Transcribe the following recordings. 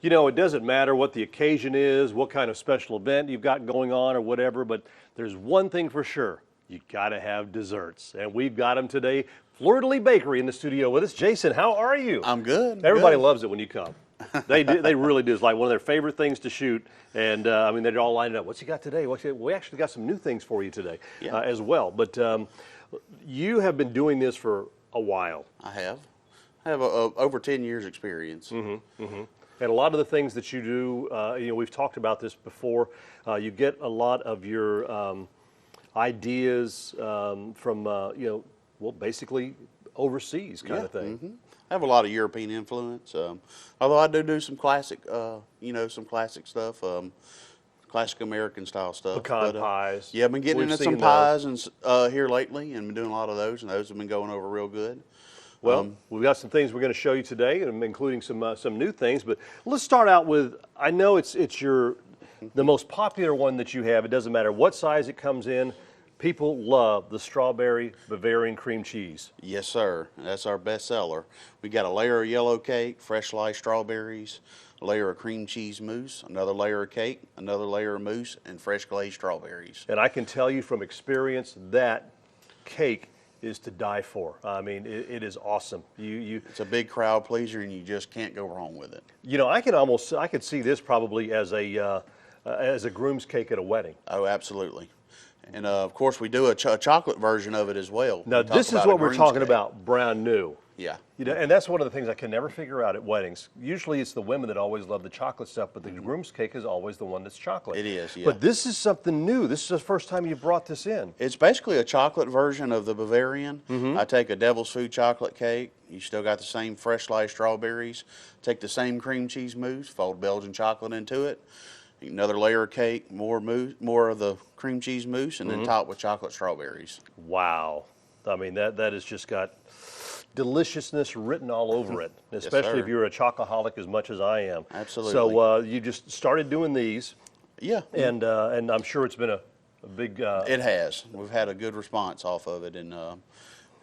You know, it doesn't matter what the occasion is, what kind of special event you've got going on or whatever, but there's one thing for sure. You gotta have desserts. And we've got them today. Fleur De Lis Bakery in the studio with us. Jason, how are you? I'm good. Everybody good. loves it when you come. They do. They really do. It's like one of their favorite things to shoot. And I mean, they're all lined up. What's you got today? We actually got some new things for you today as well. But you have been doing this for a while. I have over 10 years experience. And a lot of the things that you do, you know, we've talked about this before. You get a lot of your ideas from, you know, well, basically overseas kind of thing. I have a lot of European influence, although I do some classic, you know, some classic stuff, classic American style stuff. Pecan pies. Yeah, I've been getting We've into some seen pies and here lately, and been doing a lot of those, and those have been going over real good. Well, we've got some things we're going to show you today, and including some new things. But let's start out with, I know it's the most popular one that you have. It doesn't matter what size it comes in. People love the strawberry Bavarian cream cheese. Yes, sir. That's our best seller. We got a layer of yellow cake, fresh sliced strawberries, a layer of cream cheese mousse, another layer of cake, another layer of mousse, and fresh glazed strawberries. And I can tell you from experience that cake is to die for. I mean, it is awesome. It's a big crowd pleaser, and you just can't go wrong with it. You know, I could see this probably as a groom's cake at a wedding. Oh, absolutely. And of course, we do a chocolate version of it as well. Now, this is what we're talking about, brand new. Yeah. You know, and that's one of the things I can never figure out at weddings. Usually it's the women that always love the chocolate stuff, but the groom's cake is always the one that's chocolate. It is, yeah. But this is something new. This is the first time you brought this in. It's basically a chocolate version of the Bavarian. I take a devil's food chocolate cake. You still got the same fresh sliced strawberries. Take the same cream cheese mousse, fold Belgian chocolate into it. Another layer of cake, more of the cream cheese mousse, and then top with chocolate strawberries. Wow. I mean, that has just got deliciousness written all over it, especially if you're a chocoholic as much as I am. Absolutely. So you just started doing these. Yeah. And I'm sure it's been a big... It has. We've had a good response off of it, and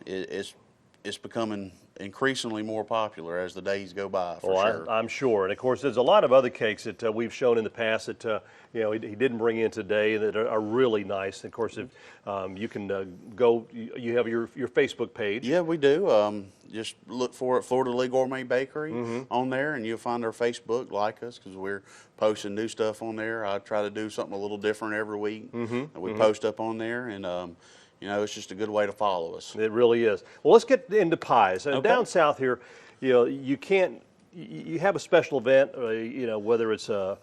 it's becoming increasingly more popular as the days go by, for sure. I'm sure. And of course, there's a lot of other cakes that we've shown in the past that you know he didn't bring in today that are really nice. And of course, if you can go, you have your Facebook page. Yeah, we do. Just look for it, Fleur De Lis Gourmet Bakery on there, and you'll find our Facebook. Like us, because we're posting new stuff on there. I try to do something a little different every week. We post up on there, and you know, it's just a good way to follow us. It really is. Well, let's get into pies. Down south here, you know, you have a special event, you know, whether it's a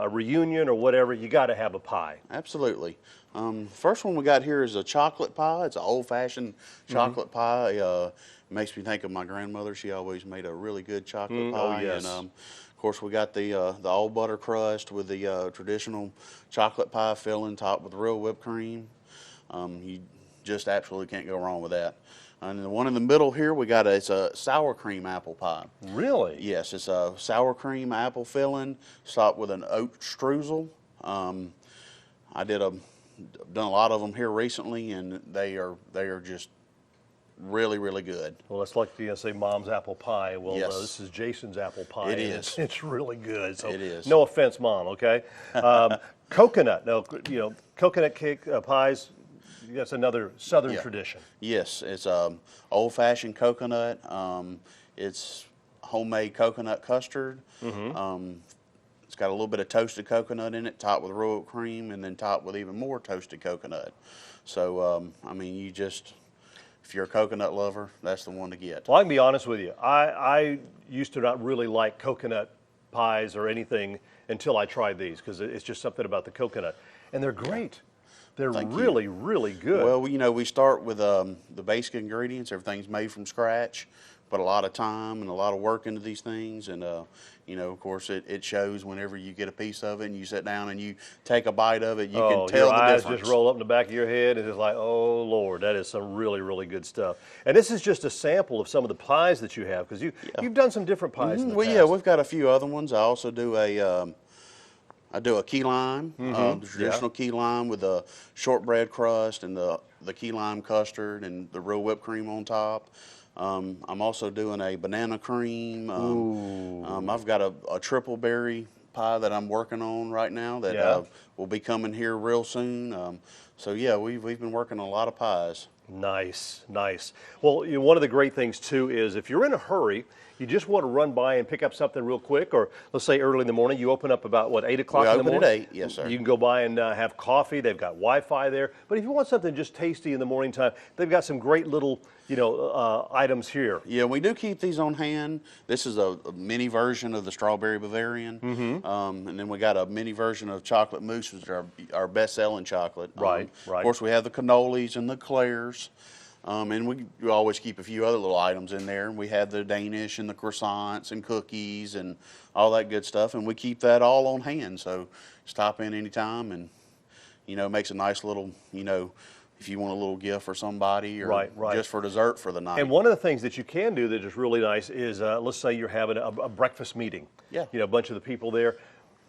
reunion or whatever, you got to have a pie. Absolutely. First one we got here is a chocolate pie. It's an old-fashioned chocolate pie. It makes me think of my grandmother. She always made a really good chocolate pie. Oh, yes. And of course, we got the all butter crust with the traditional chocolate pie filling topped with real whipped cream. You just absolutely can't go wrong with that. And the one in the middle here, it's a sour cream apple pie. Really? Yes, it's a sour cream apple filling, topped with an oat streusel. I've done a lot of them here recently, and they are just really, really good. Well, it's like say Mom's apple pie. Well, yes. This is Jason's apple pie. It is. It's really good. So it is. No offense, Mom. Okay. Coconut. No, you know, coconut cake pies. That's another Southern tradition. Yes, it's old-fashioned coconut. It's homemade coconut custard. It's got a little bit of toasted coconut in it, topped with raw cream, and then topped with even more toasted coconut. So, I mean, if you're a coconut lover, that's the one to get. Well, I can be honest with you. I used to not really like coconut pies or anything until I tried these, because it's just something about the coconut. And they're great. They're really, really good. Well, you know, we start with the basic ingredients. Everything's made from scratch. Put a lot of time and a lot of work into these things. And, you know, of course, it shows whenever you get a piece of it and you sit down and you take a bite of it. You can tell the difference. Your eyes just roll up in the back of your head, and it's like, oh, Lord, that is some really, really good stuff. And this is just a sample of some of the pies that you have, because you've done some different pies in the past. Yeah, we've got a few other ones. I also do a key lime, the traditional key lime with the shortbread crust and the key lime custard and the real whipped cream on top. I'm also doing a banana cream. Ooh. I've got a triple berry pie that I'm working on right now that Yeah. will be coming here real soon. So yeah, we've been working on a lot of pies. Nice, nice. Well, one of the great things too is if you're in a hurry, you just want to run by and pick up something real quick, or let's say early in the morning, you open up about what, 8 o'clock We in the open morning? at 8, yes, sir. You can go by and have coffee. They've got Wi-Fi there. But if you want something just tasty in the morning time, they've got some great little, items here. Yeah, we do keep these on hand. This is a mini version of the strawberry Bavarian, and then we got a mini version of chocolate mousse, which is our best-selling chocolate. Right, right. Of course, we have the cannolis and the Clairs, and we always keep a few other little items in there. We have the Danish and the croissants and cookies and all that good stuff, and we keep that all on hand. So stop in anytime, and makes a nice little if you want a little gift for somebody or Right. just for dessert for the night. And one of the things that you can do that is really nice is, let's say you're having a breakfast meeting. Yeah. A bunch of the people there,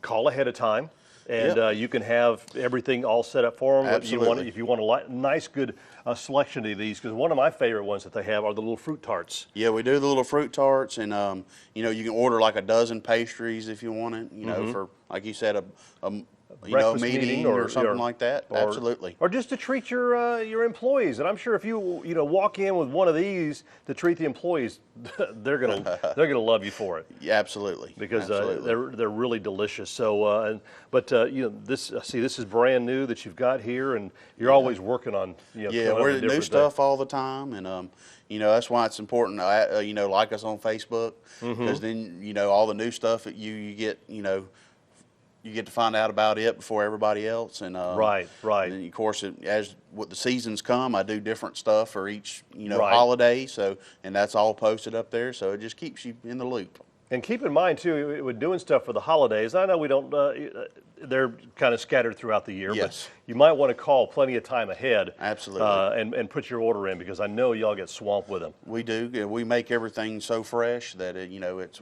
call ahead of time, and Yep. you can have everything all set up for them. Absolutely. If you want a nice, good selection of these, because one of my favorite ones that they have are the little fruit tarts. Yeah, we do the little fruit tarts, and you can order like a dozen pastries if you want it. For like you said, a Breakfast meeting or something like that. Absolutely. Or just to treat your employees. And I'm sure if you walk in with one of these to treat the employees, they're gonna love you for it. Yeah, absolutely. Because Absolutely. they're really delicious. So, this is brand new that you've got here, and you're always working on Yeah, coming up we're with new different stuff all the time, and that's why it's important. Like us on Facebook, because then all the new stuff that you get, you get to find out about it before everybody else. And Right. And of course, as what the seasons come, I do different stuff for each Right. holiday. So and that's all posted up there, so it just keeps you in the loop. And keep in mind too, with doing stuff for the holidays, I know we don't. They're kind of scattered throughout the year, Yes. but you might want to call plenty of time ahead. Absolutely. And put your order in, because I know y'all get swamped with them. We do. Yeah, we make everything so fresh that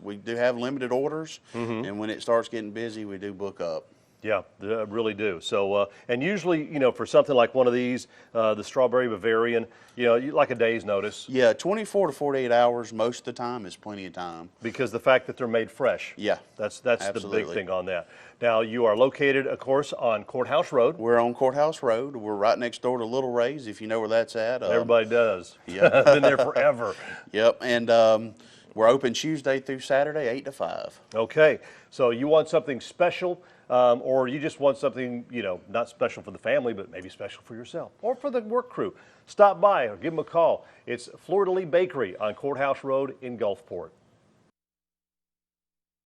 we do have limited orders, and when it starts getting busy, we do book up. Yeah, they really do. So, and usually, for something like one of these, the strawberry Bavarian, like a day's notice. Yeah, 24 to 48 hours most of the time is plenty of time. Because the fact that they're made fresh. Yeah, That's the big absolutely. thing on that. Now, you are located, of course, on Courthouse Road. We're on Courthouse Road. We're right next door to Little Ray's, if you know where that's at. Everybody does. Yeah. Been there forever. Yep, and we're open Tuesday through Saturday, 8 to 5. Okay, so you want something special, or you just want something, not special for the family, but maybe special for yourself or for the work crew. Stop by or give them a call. It's Fleur De Lis Bakery on Courthouse Road in Gulfport.